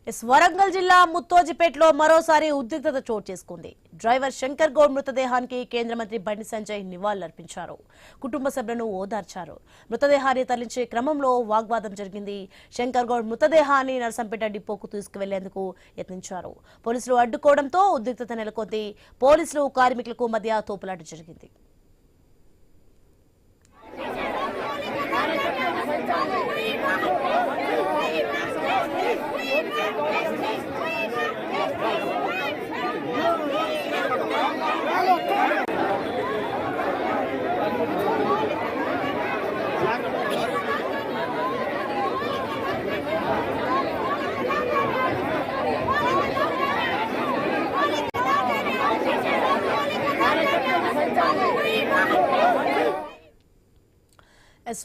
వరంగల్ జిల్లా ముత్తోజిపేటలో మరోసారి ఉద్రిక్తత చోటు చేసుకుంది. డ్రైవర్ శంకర్ గౌడ్ మృతదేహానికి కేంద్ర మంత్రి బండి సంజయ్ నివాళులర్పించారు. కుటుంబ సభ్యులను ఓదార్చారు. మృతదేహాన్ని తరలించే క్రమంలో వాగ్వాదం జరిగింది. శంకర్ గౌడ్ మృతదేహాన్ని నర్సంపేట డిపోకు తీసుకువెళ్లేందుకు యత్నించారు. పోలీసులు అడ్డుకోవడంతో ఉద్రిక్తత నెలకొంది. పోలీసులు కార్మికులకు మధ్య తోపులాట జరిగింది.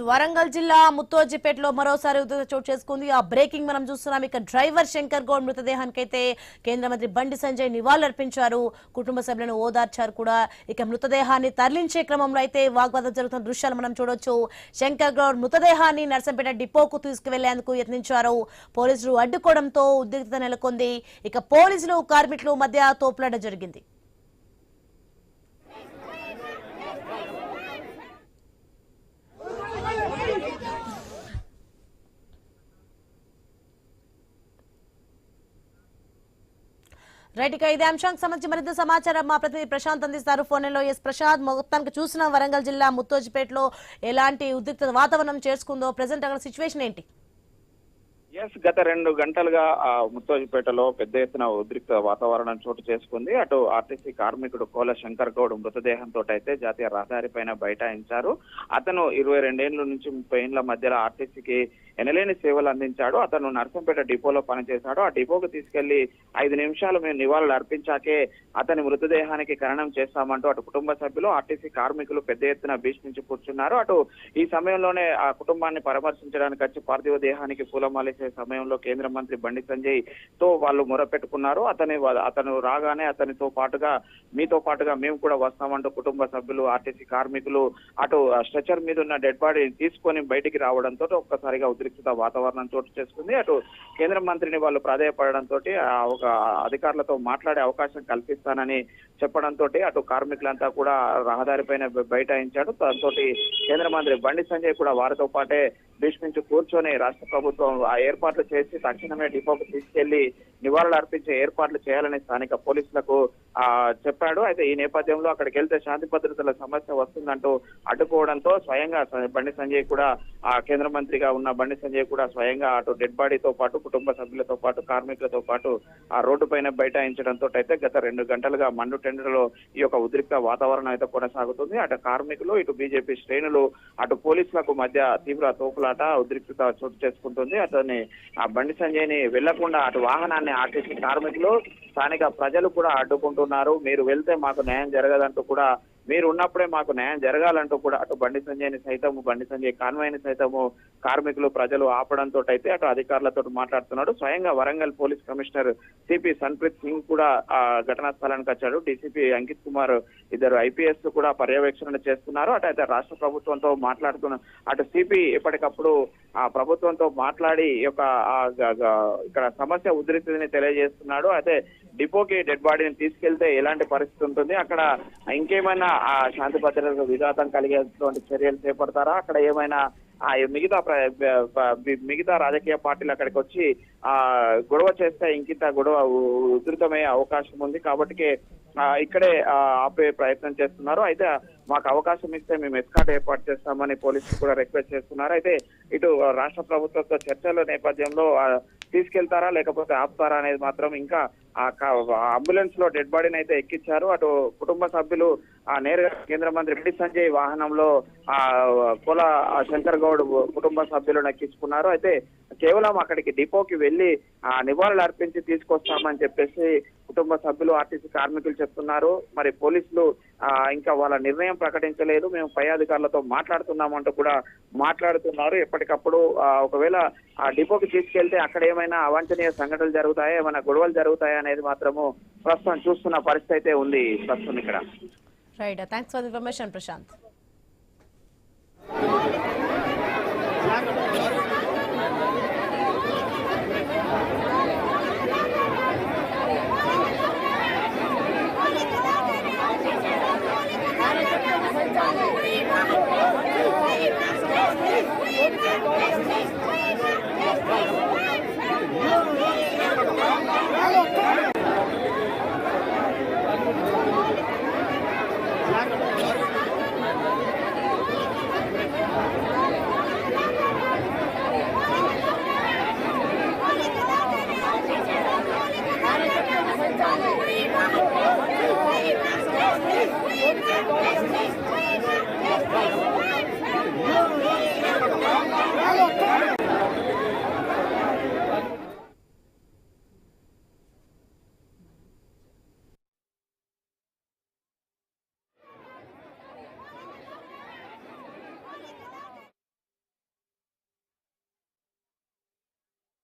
వరంగల్ జిల్లా ముత్తోజిపేటలో మరోసారి ఉద్రిక్తత చోటు చేసుకుంది. ఆ బ్రేకింగ్ మనం చూస్తున్నాం. ఇక డ్రైవర్ శంకర్ గౌడ్ మృతదేహానికైతే కేంద్ర మంత్రి బండి సంజయ్ నివాళులర్పించారు. కుటుంబ సభ్యులను ఓదార్చారు కూడా. ఇక మృతదేహాన్ని తరలించే క్రమంలో అయితే వాగ్వాదం జరుగుతున్న దృశ్యాలు మనం చూడొచ్చు. శంకర్ గౌడ్ మృతదేహాన్ని నర్సంపేట డిపోకు తీసుకువెళ్లేందుకు యత్నించారు. పోలీసులు అడ్డుకోవడంతో ఉద్రిక్తత నెలకొంది. ఇక పోలీసులు కార్మికుల మధ్య తోపులాట జరిగింది. రైట్, ఇక ఇదే అంశానికి సంబంధించి మరింత సమాచారం మా ప్రతినిధి ప్రశాంత్ అందిస్తారు ఫోన్లో. ప్రశాంత్, మొత్తానికి చూసిన వరంగల్ జిల్లా ముత్తోజిపేటలో ఎలాంటి ఉద్రిక్త వాతావరణం చేసుకుందో, ప్రెసెంట్ అక్కడ సిచ్యువేషన్ ఏంటి? గత 2 గంటలుగా ముత్తోజిపేటలో పెద్ద ఎత్తున ఉద్రిక్త వాతావరణం చోటు చేసుకుంది. అటు ఆర్టీసీ కార్మికుడు కోల శంకర్ గౌడ్ మృతదేహంతో అయితే జాతీయ రహదారి పైన బైఠాయించారు. అతను 22 ఏళ్ల నుంచి 30 ఏళ్ల మధ్యలో ఆర్టీసీకి ఎనలేని సేవలు అందించాడు. అతను నర్సంపేట డిపోలో పనిచేశాడు. ఆ డిపోకు తీసుకెళ్లి 5 నిమిషాలు మేము నివాళులు అర్పించాకే అతని మృతదేహానికి ఖననం చేస్తామంటూ అటు కుటుంబ సభ్యులు, ఆర్టీసీ కార్మికులు పెద్ద ఎత్తున భీష్మించి కూర్చున్నారు. అటు ఈ సమయంలోనే ఆ కుటుంబాన్ని పరామర్శించడానికి వచ్చి పార్థివ దేహానికి పూలమాలేసే సమయంలో కేంద్ర మంత్రి బండి సంజయ్ తో వాళ్ళు మొరపెట్టుకున్నారు. అతను రాగానే అతనితో పాటుగా మీతో పాటుగా మేము కూడా వస్తామంటూ కుటుంబ సభ్యులు, ఆర్టీసీ కార్మికులు అటు స్ట్రెచర్ మీద ఉన్న డెడ్ బాడీని తీసుకొని బయటికి రావడంతో ఒక్కసారిగా ఉద్రిక్త వాతావరణం చోటు చేసుకుంది. అటు కేంద్ర మంత్రిని వాళ్ళు ప్రాధేయపడడంతో ఒక అధికారులతో మాట్లాడే అవకాశం కల్పిస్తానని చెప్పడంతో అటు కార్మికులంతా కూడా రహదారి పైన బైఠాయించాడు. దాంతో కేంద్ర మంత్రి బండి సంజయ్ కూడా వారితో పాటే భీష్మించి కూర్చొని రాష్ట్ర ప్రభుత్వం ఆ ఏర్పాట్లు చేసి తక్షణమే డిపోకు తీసుకెళ్లి నివాళులు అర్పించే ఏర్పాట్లు చేయాలని స్థానిక పోలీసులకు చెప్పాడు. అయితే ఈ నేపథ్యంలో అక్కడికి వెళ్తే శాంతి భద్రతల సమస్య వస్తుందంటూ అడ్డుకోవడంతో స్వయంగా బండి సంజయ్ కూడా ఆ కేంద్ర మంత్రిగా ఉన్న బండి సంజయ్ కూడా స్వయంగా అటు డెడ్ బాడీతో పాటు కుటుంబ సభ్యులతో పాటు కార్మికులతో పాటు ఆ రోడ్డు పైన బైఠాయించడంతో అయితే గత 2 గంటలుగా మండు టెండర్లో ఈ యొక్క ఉద్రిక్త వాతావరణం అయితే కొనసాగుతుంది. అటు కార్మికులు, ఇటు బీజేపీ శ్రేణులు, అటు పోలీసులకు మధ్య తీవ్ర తోపులాట, ఉద్రిక్తత చోటు చేసుకుంటుంది. అతన్ని ఆ బండి సంజయ్ ని వెళ్లకుండా అటు వాహనాన్ని ఆర్టీసీ కార్మికులు, స్థానిక ప్రజలు కూడా అడ్డుకుంటున్నారు. మీరు వెళ్తే మాకు న్యాయం జరగదంటూ కూడా, మీరు ఉన్నప్పుడే మాకు న్యాయం జరగాలంటూ కూడా అటు బండి సంజయ్ కాన్వాయ్ని సైతము కార్మికులు, ప్రజలు ఆపడంతో అయితే అటు అధికారులతో మాట్లాడుతున్నాడు. స్వయంగా Warangal police commissioner CP Sanpreet Singh కూడా ఆ ఘటనా స్థలానికి వచ్చాడు. డీసీపీ అంకిత్ కుమార్, ఇద్దరు ఐపీఎస్ కూడా పర్యవేక్షణ చేస్తున్నారు. అయితే రాష్ట్ర ప్రభుత్వంతో మాట్లాడుతున్న అటు సిపి ఎప్పటికప్పుడు ఆ ప్రభుత్వంతో మాట్లాడి ఇక్కడ సమస్య ఉధృతిని తెలియజేస్తున్నాడు. అయితే డిపోకి డెడ్ బాడీని తీసుకెళ్తే ఎలాంటి పరిస్థితి ఉంటుంది, అక్కడ ఇంకేమైనా ఆ శాంతి భద్రతకు విఘాతం కలిగేటువంటి చర్యలు చేపడతారా, అక్కడ ఏమైనా మిగతా రాజకీయ పార్టీలు అక్కడికి వచ్చి గొడవ చేస్తే ఇంకింత గొడవ ఉధృతమయ్యే అవకాశం ఉంది. కాబట్టి ఇక్కడే ఆపే ప్రయత్నం చేస్తున్నారు. అయితే మాకు అవకాశం ఇస్తే మేము ఎస్కాట్ ఏర్పాటు చేస్తామని పోలీసులు కూడా రిక్వెస్ట్ చేస్తున్నారు. అయితే ఇటు రాష్ట్ర ప్రభుత్వంతో చర్చల నేపథ్యంలో తీసుకెళ్తారా లేకపోతే ఆపుతారా అనేది మాత్రం ఇంకా అంబులెన్స్ లో డెడ్ బాడీని అయితే ఎక్కించారు. అటు కుటుంబ సభ్యులు నేరుగా కేంద్ర మంత్రి బండి సంజయ్ వాహనంలో కోల శంకర్ గౌడ్ కుటుంబ సభ్యులను ఎక్కించుకున్నారు. అయితే కేవలం అక్కడికి డిపోకి వెళ్లి నివాళులు అర్పించి తీసుకొస్తామని చెప్పేసి కుటుంబ సభ్యులు, ఆర్టీసీ కార్మికులు చెప్తున్నారు. మరి పోలీసులు ఇంకా వాళ్ళ నిర్ణయం ప్రకటించలేదు, మేము పై అధికారులతో మాట్లాడుతున్నామంటూ కూడా మాట్లాడుతున్నారు. ఎప్పటికప్పుడు ఒకవేళ ఆ డిపోకి తీసుకెళ్తే అక్కడ ఏమైనా అవాంఛనీయ సంఘటనలు జరుగుతాయా, ఏమైనా గొడవలు జరుగుతాయా అనేది మాత్రము ప్రస్తుతం చూస్తున్న పరిస్థితి అయితే ఉంది ప్రస్తుతం ఇక్కడ. Right, thanks for the information Prashanth.